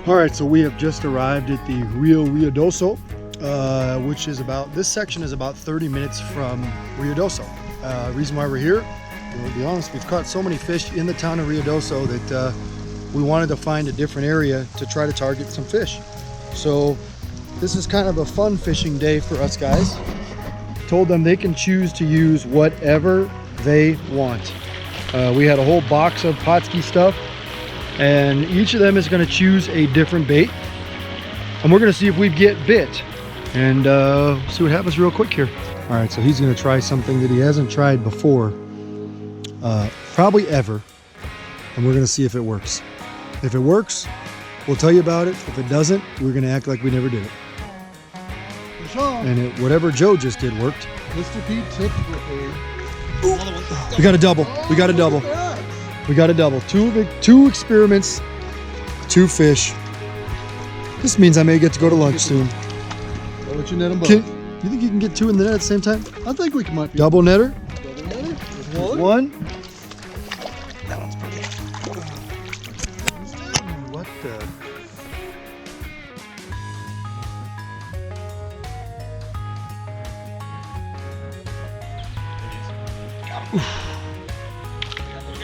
All right, so we have just arrived at the Rio Ruidoso, which is about, this section is about 30 minutes from Ruidoso. Reason why we're here, to be honest, we've caught so many fish in the town of Ruidoso that we wanted to find a different area to try to target some fish. So this is kind of a fun fishing day for us guys. Told them they can choose to use whatever they want. We had a whole box of Pautzke stuff, and each of them is going to choose a different bait, and we're going to see if we get bit, and see what happens real quick here. All right, so he's going to try something that he hasn't tried before, probably ever, and we're going to see if it works. If it works, we'll tell you about it. If it doesn't, we're going to act like we never did it. And whatever Joe just did worked. Mr. Pete tipped with a... We got a double. We got a double. We got a double. Two experiments, 2 fish. This means I may get to go to lunch soon. I'll let you net them both. You think you can get 2 in the net at the same time? I think we might be. Double netter? Double netter? One. That one's pretty. What the?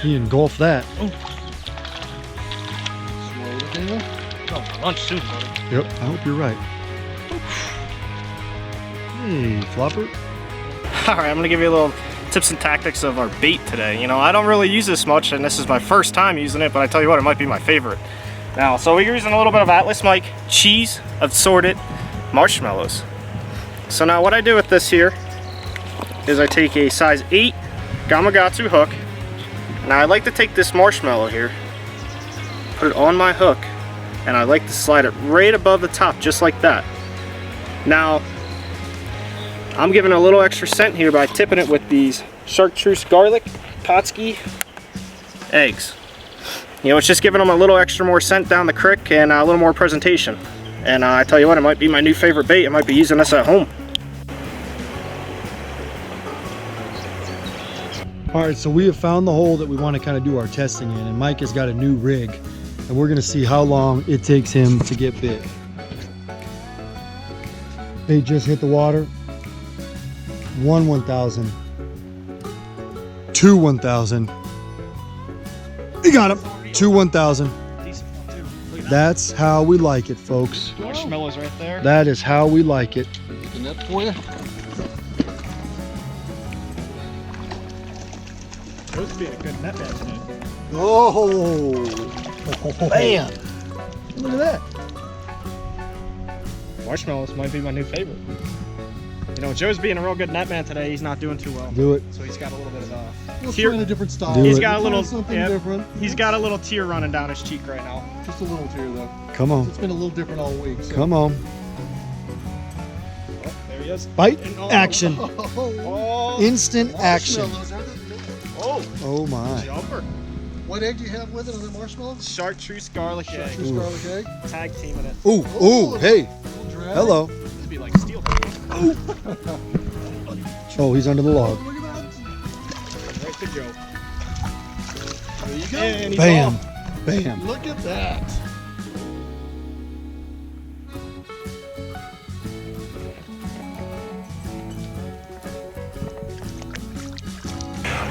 He engulfed that. Slow the thing up. Going for lunch soon, buddy. Yep, I hope you're right. Hey, flopper. All right, I'm gonna give you a little tips and tactics of our bait today. You know, I don't really use this much, and this is my first time using it, but I tell you what, it might be my favorite. Now, so we're using a little bit of Atlas Mike, cheese, assorted marshmallows. So now what I do with this here is I take a size 8 Gamakatsu hook. Now I like to take this marshmallow here, put it on my hook, and I like to slide it right above the top, just like that. Now, I'm giving a little extra scent here by tipping it with these chartreuse garlic Pautzke eggs. You know, it's just giving them a little extra more scent down the crick and a little more presentation. And I tell you what, it might be my new favorite bait. I might be using this at home. All right, so we have found the hole that we want to kind of do our testing in, and Mike has got a new rig, and we're going to see how long it takes him to get bit. They just hit the water. 1 1,000. 2 1,000. You got him. 2 1,000. That's how we like it, folks. Marshmallows right there. That is how we like it. Get the net for you. Those would be a good net bass today. Oh, bam! Look at that. Marshmallows might be my new favorite. You know, Joe's being a real good net man today. He's not doing too well. Do it. So he's got a little bit of Let's tear. try a different style. Do He's it. got a little something yeah, different. He's got a little tear running down his cheek right now. Just a little tear though. Come on. It's been a little different all week. So. Come on. Oh, there he is. Bite. Oh. Action. Oh, Instant action. Marshmallows, are they? oh, Oh my. jumper. What egg do you have with it on the marshmallows? Chartreuse garlic egg. Chartreuse garlic egg. Tag teaming it. Ooh, ooh, hey. Little drag. Hello. This would be like steel. Oh, he's under the log. Look at that. Right to Joe. There you go. And he's Bam. off. Bam. Look at that.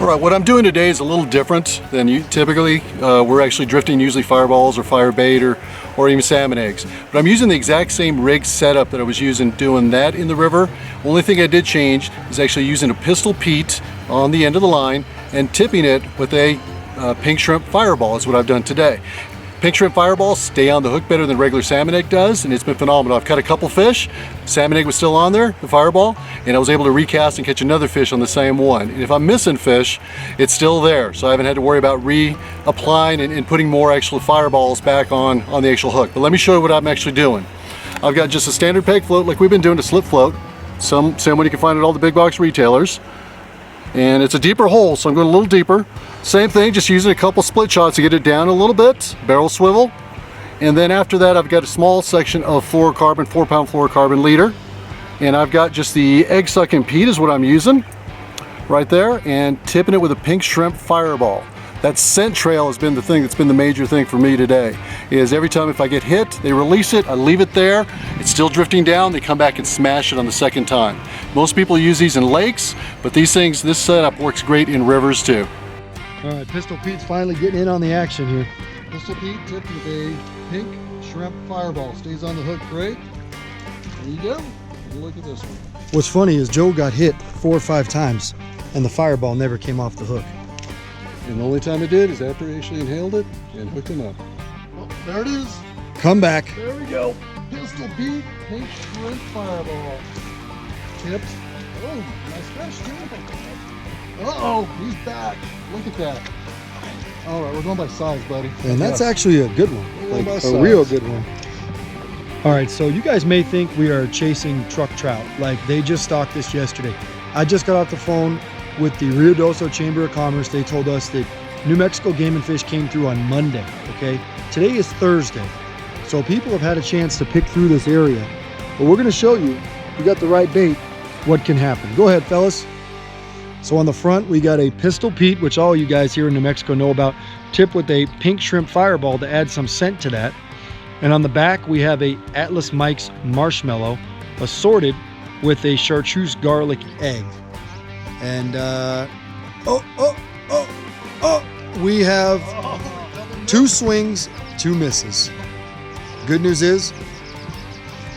All right, what I'm doing today is a little different than you typically. We're actually drifting usually fireballs or fire bait or even salmon eggs. But I'm using the exact same rig setup that I was using doing that in the river. Only thing I did change is actually using a pistol Pete on the end of the line and tipping it with a pink shrimp fireball is what I've done today. Pink shrimp fireballs stay on the hook better than regular salmon egg does, and it's been phenomenal. I've caught a couple fish, salmon egg was still on there, the fireball, and I was able to recast and catch another fish on the same one. And if I'm missing fish, it's still there, so I haven't had to worry about reapplying and putting more actual fireballs back on the actual hook. But let me show you what I'm actually doing. I've got just a standard peg float like we've been doing, a slip float, same one you can find at all the big box retailers. And it's a deeper hole, so I'm going a little deeper. Same thing, just using a couple split shots to get it down a little bit, barrel swivel. And then after that, I've got a small section of fluorocarbon, 4-pound fluorocarbon leader. And I've got just the egg sucking Pete is what I'm using. right there and tipping it with a pink shrimp fireball. That scent trail has been the thing that's been the major thing for me today. Is every time if I get hit, they release it, I leave it there, it's still drifting down, they come back and smash it on the second time. Most people use these in lakes, but these things, this setup works great in rivers too. All right, Pistol Pete's finally getting in on the action here. Pistol Pete tipped with a pink shrimp fireball. Stays on the hook great. There you go. Look at this one. What's funny is Joe got hit 4 or 5 times and the fireball never came off the hook. And the only time it did is after he actually inhaled it and hooked him up. Oh, there it is. Come back. There we go. Pistol Pete, pink shrimp fireball. Tipped. Oh, nice fish too. Uh-oh, he's back. Look at that. All right, we're going by size, buddy. And that's actually a good one, like a real good one. All right, so you guys may think we are chasing truck trout, like they just stocked this yesterday. I just got off the phone with the Ruidoso Chamber of Commerce. They told us that New Mexico Game and Fish came through on Monday, okay? Today is Thursday, so people have had a chance to pick through this area. But we're gonna show you, if you got the right bait, what can happen. Go ahead, fellas. So on the front, we got a Pistol Pete, which all you guys here in New Mexico know about, tipped with a pink shrimp fireball to add some scent to that. And on the back, we have a Atlas Mike's Marshmallow, assorted with a chartreuse garlic egg. And we have 2 swings, 2 misses. Good news is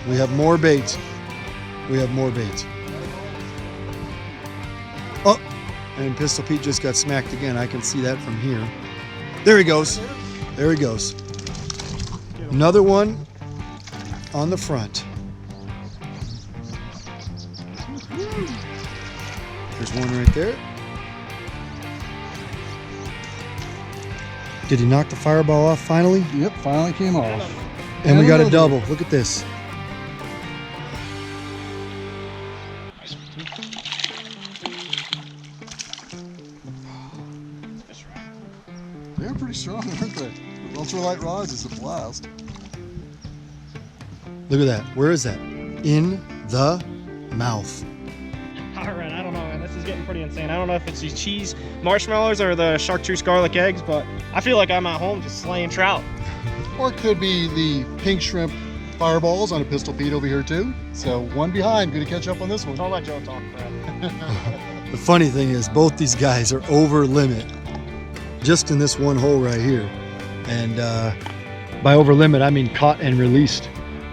we have more bait. We have more bait. Oh, and Pistol Pete just got smacked again. I can see that from here. There he goes. There he goes. Another one on the front. There's one right there. Did he knock the fireball off finally? Yep, finally came off. And we got a double. Look at this. They're pretty strong, aren't they? The ultralight rods is a blast. Look at that. Where is that? In the mouth. All right, I don't know, man. This is getting pretty insane. I don't know if it's these cheese marshmallows or the chartreuse garlic eggs, but I feel like I'm at home just slaying trout. Or it could be the pink shrimp fireballs on a Pistol Pete over here too. So one behind, gonna catch up on this one. Don't let Joe talk crap. The funny thing is both these guys are over limit just in this one hole right here. And by over limit, I mean caught and released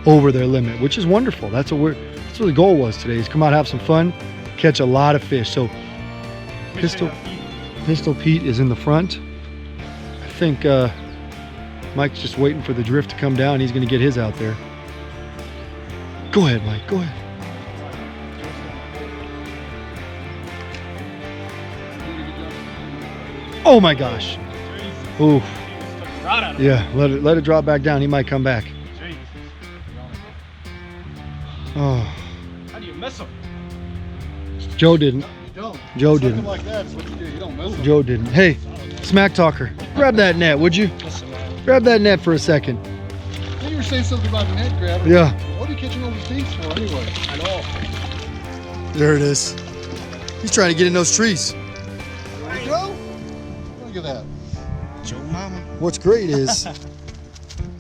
over their limit, which is wonderful. That's what the goal was today, is come out, have some fun, catch a lot of fish. So Pistol Pete is in the front. I think Mike's just waiting for the drift to come down. He's gonna get his out there. Go ahead, Mike, go ahead. Oh my gosh. Ooh. Yeah, let it drop back down. He might come back. Oh. How do you miss him? Joe didn't. You don't. Joe Something didn't. like that's what you do. You don't miss them. Joe didn't. Hey, smack talker, grab that net, would you? Grab that net for a second. You were saying something about the net grabber. Yeah. What are you catching all these things for anyway? I know. There it is. He's trying to get in those trees. There you go. Look at that. Joe Mama. What's great is,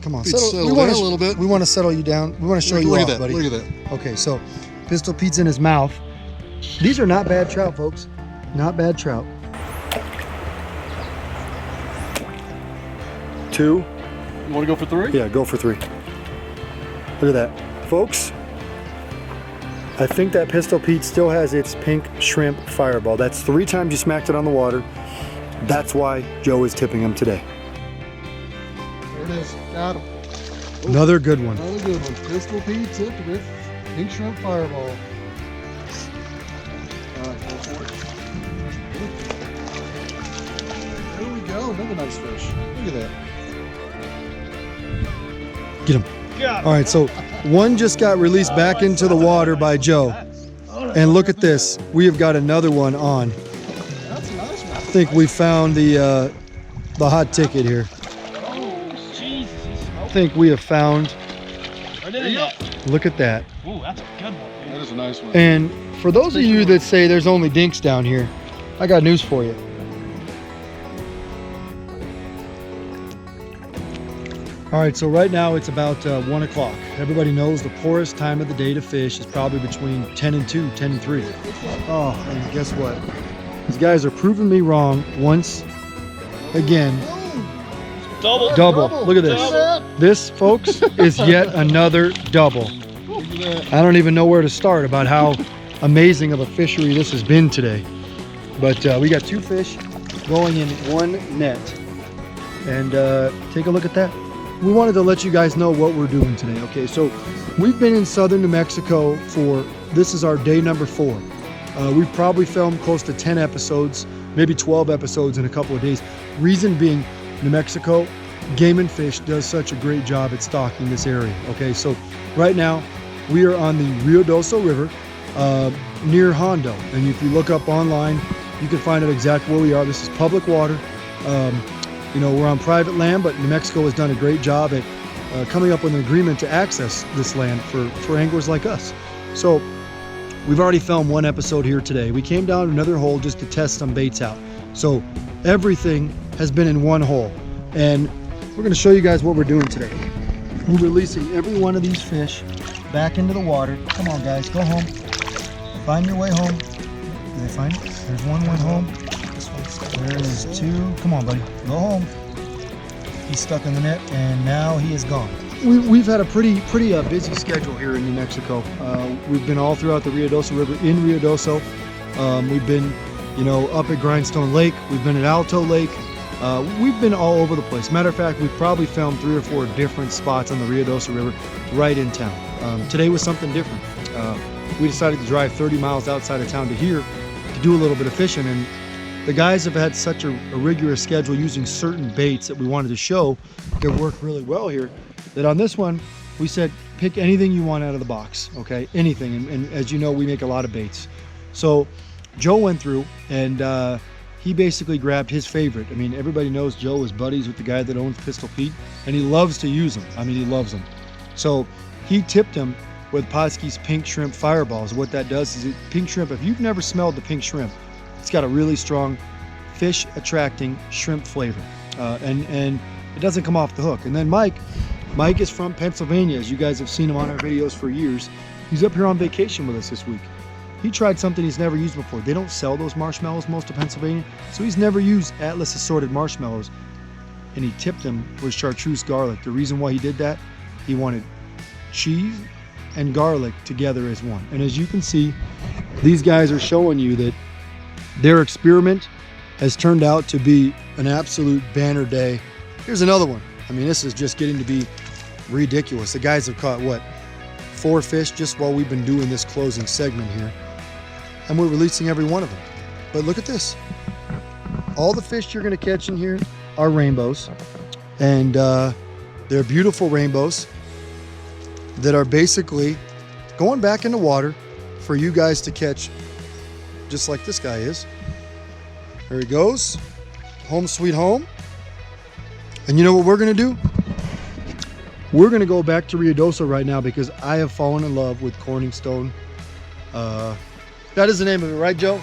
come on, Settle we want down a little bit. We want to settle you down. We want to show you Look off, at that. buddy. Look at that. Okay, so Pistol Pete's in his mouth. These are not bad trout, folks. Not bad trout. 2. You want to go for 3? Yeah, go for 3. Look at that. Folks, I think that Pistol Pete still has its pink shrimp fireball. That's 3 times you smacked it on the water. That's why Joe is tipping him today. There it is. Got him. Another good one. Another good one. Pistol Pete tipped with pink shrimp fireball. All right, go for it. There we go. Another nice fish. Look at that. Get him. All right, so one just got released back into the water by Joe. And look at this. We have got another one on. That's a nice one. I think we found the hot ticket here. I think we have found, look at that. Ooh, that's a good one. That is a nice one. And for those of you that say there's only dinks down here, I got news for you. All right, so right now it's about 1 o'clock. Everybody knows the poorest time of the day to fish is probably between 10 and 2, 10 and 3. Oh, and guess what? These guys are proving me wrong once again. Double. Look at this. This, folks, is yet another double. I don't even know where to start about how amazing of a fishery this has been today. But we got 2 fish going in 1 net. And take a look at that. We wanted to let you guys know what we're doing today. Okay, so we've been in southern New Mexico this is our day number 4. We've probably filmed close to 10 episodes, maybe 12 episodes in a couple of days. Reason being, New Mexico, Game and Fish does such a great job at stocking this area. Okay, so right now we are on the Ruidoso River near Hondo. And if you look up online, you can find out exactly where we are. This is public water. You know, we're on private land, but New Mexico has done a great job at coming up with an agreement to access this land for anglers like us. So we've already filmed 1 episode here today. We came down to another hole just to test some baits out. So everything has been in 1 hole. And we're gonna show you guys what we're doing today. We're releasing every one of these fish back into the water. Come on guys, go home. Find your way home. Did they find it? There's 1 went home. There is 2. Come on, buddy. Go home. He's stuck in the net, and now he is gone. We've had a pretty busy schedule here in New Mexico. We've been all throughout the Ruidoso River in Ruidoso. We've been, you know, up at Grindstone Lake. We've been at Alto Lake. We've been all over the place. Matter of fact, we've probably filmed 3 or 4 different spots on the Ruidoso River right in town. Today was something different. We decided to drive 30 miles outside of town to here to do a little bit of fishing, and the guys have had such a rigorous schedule using certain baits that we wanted to show that work really well here, that on this one we said pick anything you want out of the box. Okay, anything. And as you know, we make a lot of baits. So Joe went through and he basically grabbed his favorite. I mean, everybody knows Joe is buddies with the guy that owns Pistol Pete, and he loves to use them. I mean, he loves them. So he tipped him with Pautzke's pink shrimp fireballs. What that does is pink shrimp, if you've never smelled the pink shrimp, it's got a really strong fish attracting shrimp flavor, and it doesn't come off the hook. And then Mike is from Pennsylvania, as you guys have seen him on our videos for years. He's up here on vacation with us this week. He tried something he's never used before. They don't sell those marshmallows most of Pennsylvania, so he's never used Atlas assorted marshmallows, and he tipped them with chartreuse garlic. The reason why he did that, he wanted cheese and garlic together as one. And as you can see, these guys are showing you that their experiment has turned out to be an absolute banner day. Here's another one. I mean, this is just getting to be ridiculous. The guys have caught, what, 4 fish just while we've been doing this closing segment here. And we're releasing every one of them. But look at this. All the fish you're gonna catch in here are rainbows. And they're beautiful rainbows that are basically going back in the water for you guys to catch, just like this guy is. There he goes. Home sweet home. And you know what we're gonna do? We're gonna go back to Ruidoso right now because I have fallen in love with Corningstone. That is the name of it, right, Joe?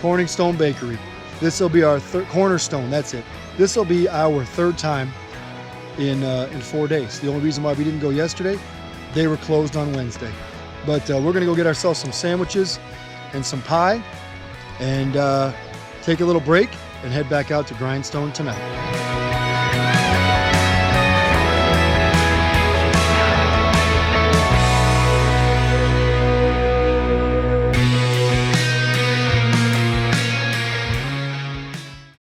Corningstone Bakery. This will be our cornerstone, that's it. This will be our 3rd time in 4 days. The only reason why we didn't go yesterday, they were closed on Wednesday. But we're gonna go get ourselves some sandwiches and some pie and take a little break and head back out to Grindstone tonight.